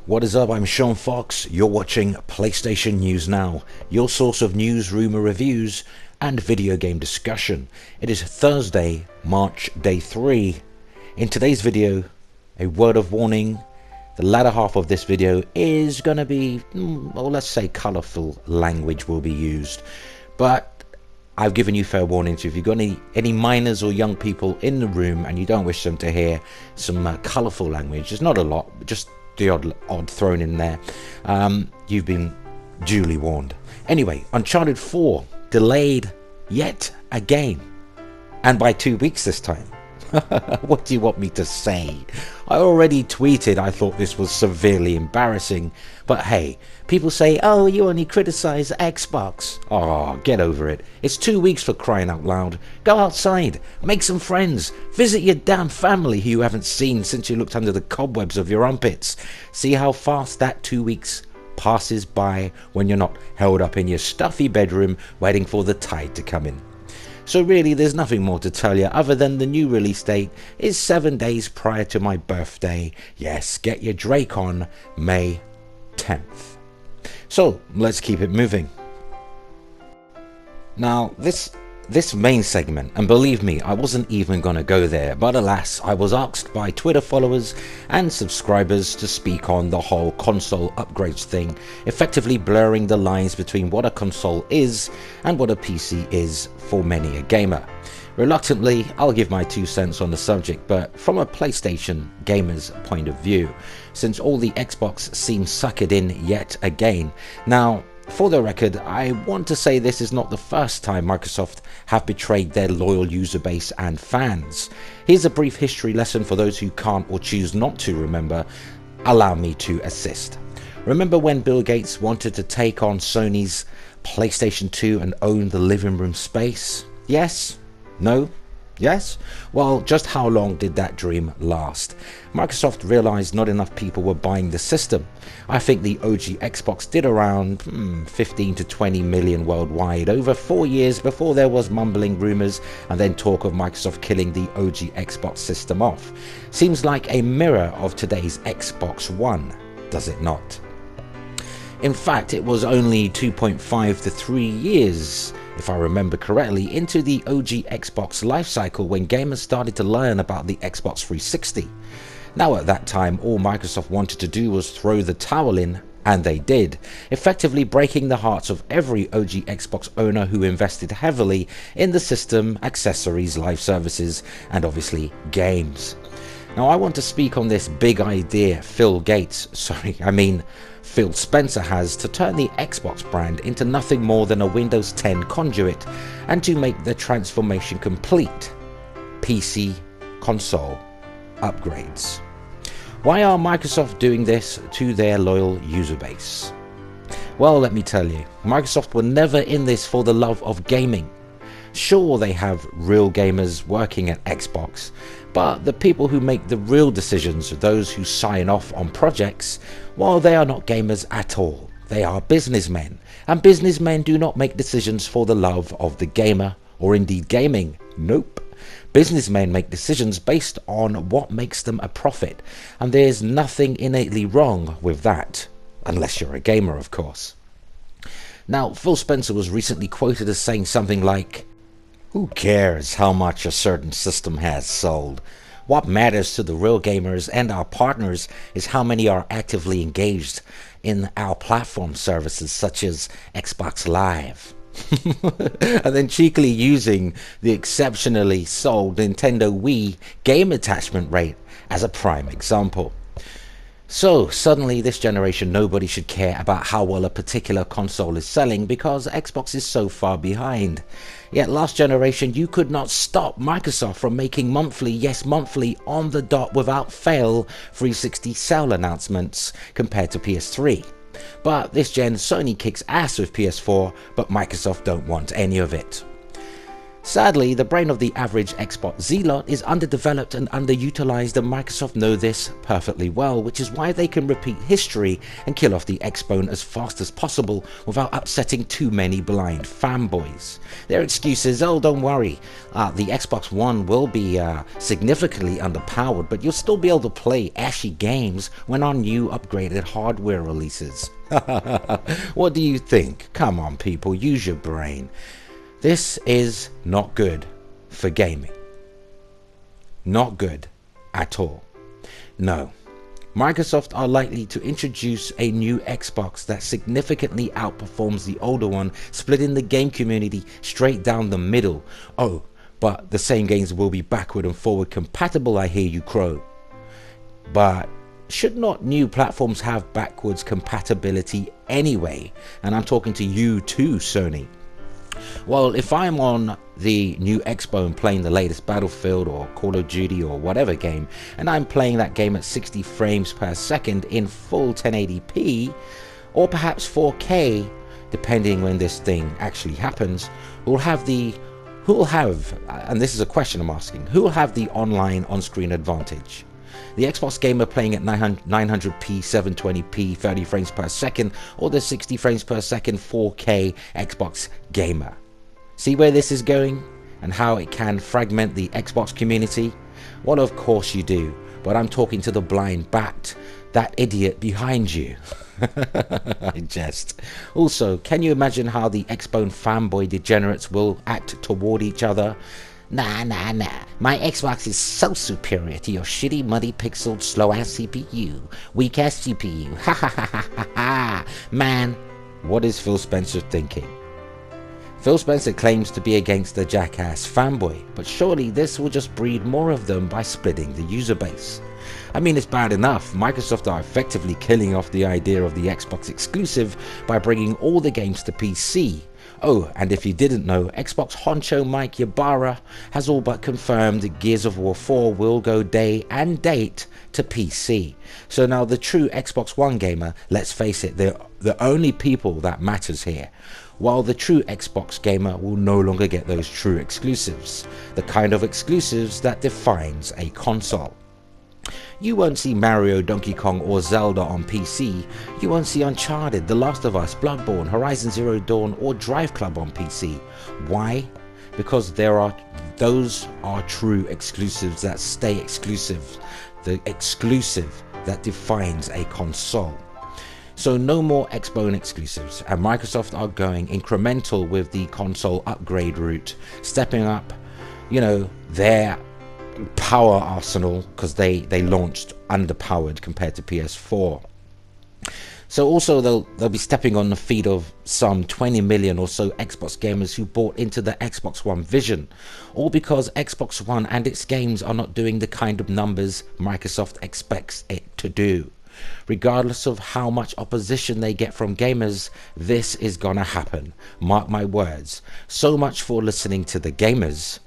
What is up? I'm Sean Fox. You're watching PlayStation News Now, your source of news, rumor reviews, and video game discussion. It is Thursday, March day 3. In today's video, a word of warning. The latter half of this video is going to be, well, let's say colorful language will be used. But I've given you fair warning, so if you've got any minors or young people in the room and you don't wish them to hear some colorful language, there's not a lot, just the odd thrown in there, you've been duly warned. Anyway, Uncharted 4 delayed yet again, and by 2 weeks this time. What do you want me to say? I already tweeted I thought this was severely embarrassing, but hey, people say, oh, you only criticize Xbox. Oh, get over it. It's 2 weeks, for crying out loud. Go outside, make some friends, visit your damn family who you haven't seen since you looked under the cobwebs of your armpits. See how fast that 2 weeks passes by when you're not held up in your stuffy bedroom waiting for the tide to come in. So really, there's nothing more to tell you other than the new release date is 7 days prior to my birthday. Yes, get your Drake on, May 10th. So let's keep it moving. Now this main segment, and believe me, I wasn't even going to go there, but alas, I was asked by Twitter followers and subscribers to speak on the whole console upgrades thing, effectively blurring the lines between what a console is and what a PC is for many a gamer. Reluctantly, I'll give my 2 cents on the subject, but from a PlayStation gamer's point of view, since all the Xbox seem suckered in yet again. Now, for the record, I want to say this is not the first time Microsoft have betrayed their loyal user base and fans. Here's a brief history lesson for those who can't or choose not to remember. Allow me to assist. Remember when Bill Gates wanted to take on Sony's PlayStation 2 and own the living room space? Yes? No? Yes? Well, just how long did that dream last? Microsoft realized not enough people were buying the system. I think the OG Xbox did around 15 to 20 million worldwide over 4 years before there was mumbling rumors and then talk of Microsoft killing the OG Xbox system off. Seems like a mirror of today's Xbox One, does it not? In fact, it was only 2.5 to 3 years, if I remember correctly, into the OG Xbox lifecycle when gamers started to learn about the Xbox 360. Now at that time, all Microsoft wanted to do was throw the towel in, and they did, effectively breaking the hearts of every OG Xbox owner who invested heavily in the system, accessories, live services, and obviously games. Now I want to speak on this big idea Phil Spencer has to turn the Xbox brand into nothing more than a Windows 10 conduit and to make the transformation complete. PC console upgrades. Why are Microsoft doing this to their loyal user base? Well, let me tell you, Microsoft were never in this for the love of gaming. Sure, they have real gamers working at Xbox, but the people who make the real decisions are those who sign off on projects. Well, they are not gamers at all. They are businessmen, and businessmen do not make decisions for the love of the gamer or indeed gaming. Nope. Businessmen make decisions based on what makes them a profit, and there's nothing innately wrong with that, unless you're a gamer, of course. Now, Phil Spencer was recently quoted as saying something like, "Who cares how much a certain system has sold? What matters to the real gamers and our partners is how many are actively engaged in our platform services such as Xbox Live." And then cheekily using the exceptionally sold Nintendo Wii game attachment rate as a prime example. So suddenly this generation nobody should care about how well a particular console is selling because Xbox is so far behind. Yet last generation you could not stop Microsoft from making monthly, yes monthly, on the dot without fail 360 sale announcements compared to PS3. But this gen Sony kicks ass with PS4, but Microsoft don't want any of it. Sadly, the brain of the average Xbox zealot is underdeveloped and underutilized, and Microsoft know this perfectly well, which is why they can repeat history and kill off the Xbone as fast as possible without upsetting too many blind fanboys. Their excuse is, oh, don't worry, the Xbox One will be significantly underpowered, but you'll still be able to play ashy games when our new upgraded hardware releases. What do you think? Come on people, use your brain. This is not good for gaming. Not good at all. No. Microsoft are likely to introduce a new Xbox that significantly outperforms the older one, splitting the game community straight down the middle. Oh, but the same games will be backward and forward compatible, I hear you crow. But should not new platforms have backwards compatibility anyway? And I'm talking to you too, Sony. Well, if I'm on the new Xbox playing the latest Battlefield or Call of Duty or whatever game, and I'm playing that game at 60 frames per second in full 1080p, or perhaps 4K, depending when this thing actually happens, who will have, and this is a question I'm asking, who will have the online on-screen advantage? The Xbox gamer playing at 900p, 720p, 30 frames per second, or the 60 frames per second 4K Xbox gamer? See where this is going and how it can fragment the Xbox community? Well, of course you do, but I'm talking to the blind bat, that idiot behind you. I jest. Also, can you imagine how the Xbone fanboy degenerates will act toward each other? Nah. My Xbox is so superior to your shitty, muddy, pixeled, slow-ass CPU. Weak-ass GPU. Ha ha ha ha ha ha. Man, what is Phil Spencer thinking? Phil Spencer claims to be against the jackass fanboy, but surely this will just breed more of them by splitting the user base. I mean, it's bad enough. Microsoft are effectively killing off the idea of the Xbox exclusive by bringing all the games to PC. Oh, and if you didn't know, Xbox honcho Mike Ybarra has all but confirmed Gears of War 4 will go day and date to PC. So now the true Xbox One gamer, let's face it, they're the only people that matters here. While the true Xbox gamer will no longer get those true exclusives, the kind of exclusives that defines a console. You won't see Mario, Donkey Kong or Zelda on PC. You won't see Uncharted, The Last of Us, Bloodborne, Horizon Zero Dawn or Drive Club on PC. Why? Because those are true exclusives that stay exclusive. The exclusive that defines a console. So no more Xbone exclusives, and Microsoft are going incremental with the console upgrade route, stepping up, their power arsenal, because they launched underpowered compared to PS4. So also they'll be stepping on the feet of some 20 million or so Xbox gamers who bought into the Xbox One vision, all because Xbox One and its games are not doing the kind of numbers Microsoft expects it to do. Regardless of how much opposition they get from gamers, this is gonna happen. Mark my words. So much for listening to the gamers.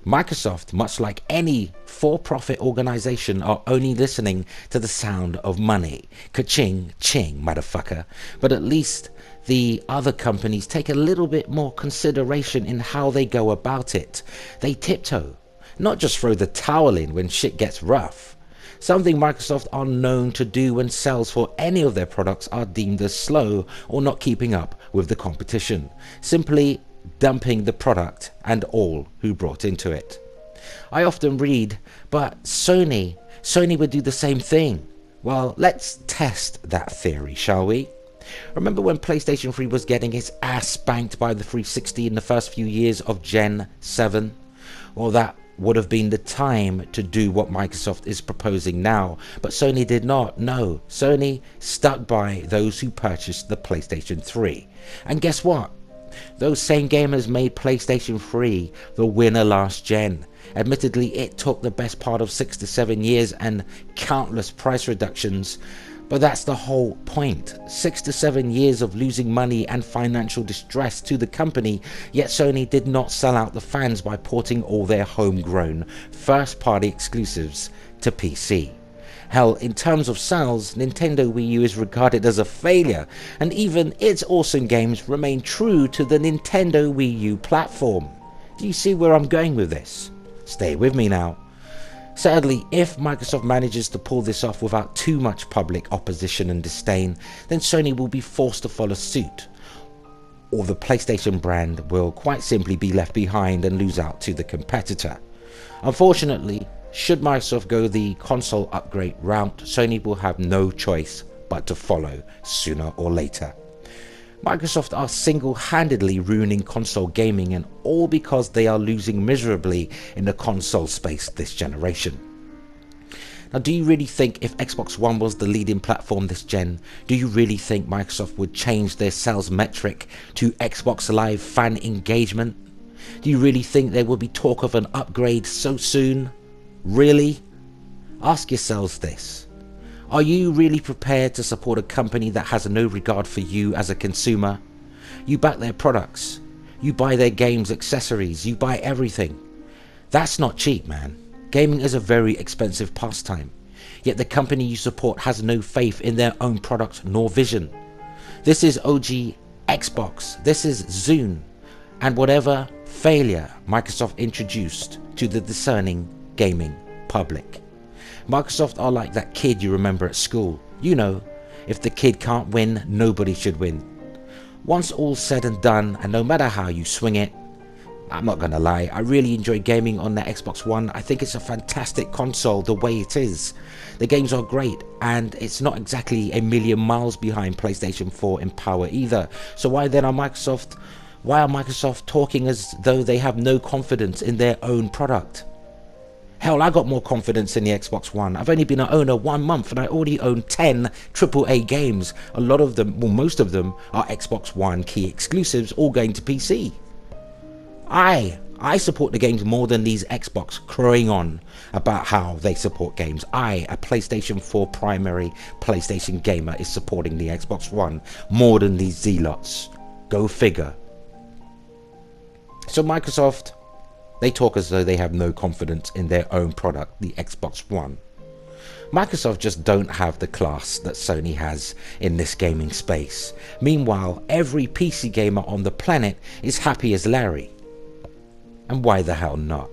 Microsoft, much like any for-profit organization, are only listening to the sound of money. Ka-ching, ching, motherfucker. But at least the other companies take a little bit more consideration in how they go about it. They tiptoe, not just throw the towel in when shit gets rough. Something Microsoft are known to do when sales for any of their products are deemed as slow or not keeping up with the competition. Simply dumping the product and all who brought into it. I often read, but Sony would do the same thing. Well, let's test that theory, shall we? Remember when PlayStation 3 was getting its ass spanked by the 360 in the first few years of Gen 7? Well, that would have been the time to do what Microsoft is proposing now, but Sony did not. No, Sony stuck by those who purchased the PlayStation 3. And guess what? Those same gamers made PlayStation 3 the winner last gen. Admittedly, it took the best part of 6 to 7 years and countless price reductions, but that's the whole point. 6 to 7 years of losing money and financial distress to the company, yet Sony did not sell out the fans by porting all their homegrown first-party exclusives to PC. Hell, in terms of sales, Nintendo Wii U is regarded as a failure, and even its awesome games remain true to the Nintendo Wii U platform. Do you see where I'm going with this? Stay with me now. Sadly, if Microsoft manages to pull this off without too much public opposition and disdain, then Sony will be forced to follow suit, or the PlayStation brand will quite simply be left behind and lose out to the competitor. Unfortunately, should Microsoft go the console upgrade route, Sony will have no choice but to follow sooner or later. Microsoft are single-handedly ruining console gaming, and all because they are losing miserably in the console space this generation. Now, do you really think if Xbox One was the leading platform this gen, do you really think Microsoft would change their sales metric to Xbox Live fan engagement? Do you really think there will be talk of an upgrade so soon? Really? Ask yourselves this. Are you really prepared to support a company that has no regard for you as a consumer? You back their products. You buy their games, accessories. You buy everything. That's not cheap, man. Gaming is a very expensive pastime. Yet the company you support has no faith in their own product nor vision. This is OG Xbox. This is Zune. And whatever failure Microsoft introduced to the discerning gaming public. Microsoft are like that kid you remember at school. You know, if the kid can't win, nobody should win. Once all's said and done, and no matter how you swing it, I'm not gonna lie, I really enjoy gaming on the Xbox One. I think it's a fantastic console the way it is. The games are great, and it's not exactly a million miles behind PlayStation 4 in power either. So why are Microsoft talking as though they have no confidence in their own product? Hell, I got more confidence in the Xbox One. I've only been an owner 1 month and I already own 10 AAA games. A lot of them, well, most of them are Xbox One key exclusives, all going to PC. I support the games more than these Xbox crowing on about how they support games. I, a PlayStation 4 primary PlayStation gamer, is supporting the Xbox One more than these zealots. Go figure. So Microsoft, they talk as though they have no confidence in their own product, the Xbox One. Microsoft just don't have the class that Sony has in this gaming space. Meanwhile, every PC gamer on the planet is happy as Larry. And why the hell not?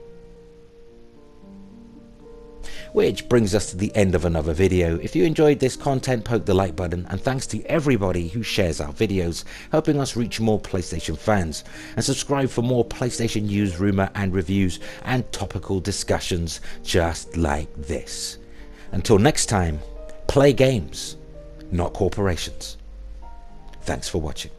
Which brings us to the end of another video. If you enjoyed this content, poke the like button, and thanks to everybody who shares our videos, helping us reach more PlayStation fans. And subscribe for more PlayStation news, rumor and reviews, and topical discussions just like this. Until next time, play games, not corporations. Thanks for watching.